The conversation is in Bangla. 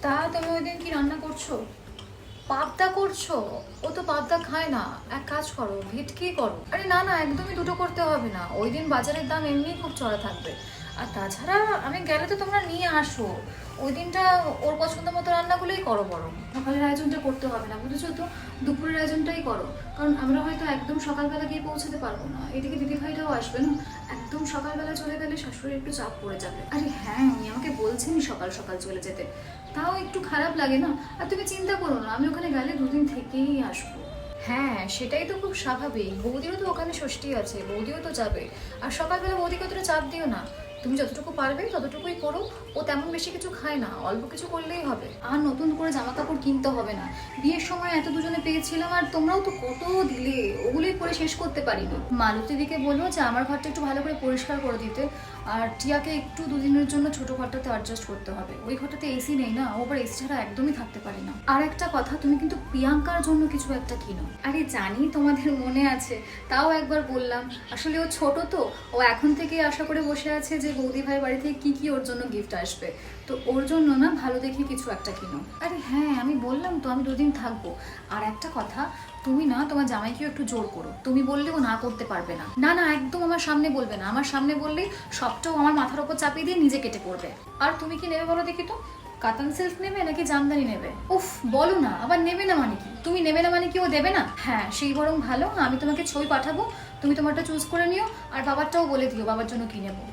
তা তুমি ওই দিন কি রান্না করছো? পাবদা করছো? ও তো পাবদা খায় না। এক কাজ করো, ভেটকি করো। আরে না না, একদমই দুটো করতে হবে না। ওই দিন বাজারের দাম এমনিই খুব চড়া থাকবে। আর তাছাড়া আমি গেলে তো তোমরা নিয়ে আসো। ওই দিনটা ওর পছন্দ মতো রান্নাগুলোই করো বরং। সকালের আয়োজনটা করতে হবে না, বুঝেছো তো? দুপুরের আয়োজনটাই করো। কারণ আমরা হয়তো একদম সকালবেলা গিয়ে পৌঁছাতে পারবো না, এদিকে দিদিভাইটাও আসবে না। একদম সকালবেলা চলে গেলে শাশুড়ির একটু চাপ পড়ে যাবে। আরে হ্যাঁ, উনি আমাকে বলছেনই সকাল সকাল চলে যেতে। তাও একটু খারাপ লাগে না? আর তুমি চিন্তা করো না, আমি ওখানে গেলে দুদিন থেকেই আসবো। হ্যাঁ, সেটাই তো খুব স্বাভাবিক। বৌদিরও তো ওখানে ষষ্ঠী আছে, বৌদিও তো যাবে। আর সকালবেলা বৌদিকে অতটা চাপ দিও না। তুমি যতটুকু পারবে ততটুকুই করো। ও তেমন বেশি কিছু খায় না, অল্প কিছু করলেই হবে। আর নতুন করে জামা কাপড় কিনতে হবে না। বিয়ের সময় এত দুজনে পেয়েছিলাম, আর তোমরাও তো কত দিলে, ওগুলোই পরে শেষ করতে পারিনি। মালতী দিকে বলবো যে আমার ঘরটা একটু ভালো করে পরিষ্কার করে দিতে। আর টিয়াকে একটু দুদিনের জন্য ছোট ঘরটাতে অ্যাডজাস্ট করতে হবে। ওই ঘরটাতে এসি নেই না, ও আবার এসি ছাড়া একদমই থাকতে পারে না। আর একটা কথা, তুমি কিন্তু প্রিয়াঙ্কার জন্য কিছু একটা কিনো। আরে জানি তোমাদের মনে আছে, তাও একবার বললাম। আসলে ও ছোট তো, ও এখন থেকে আশা করে বসে আছে যে বৌদি ভাই বাড়ি থেকে কি কি ওর জন্য গিফট আসবে। তো ওর জন্য না ভালো দেখে কিছু একটা কিনো। আরে হ্যাঁ, আমি বললাম তো আমি দুদিন থাকবো। আর একটা কথা, তুমি না তোমার জামাইকেও একটু জোর করো। তুমি বললেও না করতে পারবে না। না না, একদম আমার সামনে বলবে না। আমার সামনে বললেই সবটাও আমার মাথার ওপর চাপিয়ে দিয়ে নিজে কেটে পড়বে। আর তুমি কি নেবে বলো দেখি তো? কাতান সিল্ক নেবে নাকি জামদানি নেবে? উফ, বলো না। আবার নেবে না মানে কি? তুমি নেবে না মানে কি ও দেবে না? হ্যাঁ, সেই বরং ভালো। আমি তোমাকে ছবি পাঠাবো, তুমি তোমারটা চুজ করে নিও। আর বাবারটাও বলে দিও বাবার জন্য কি নেবো।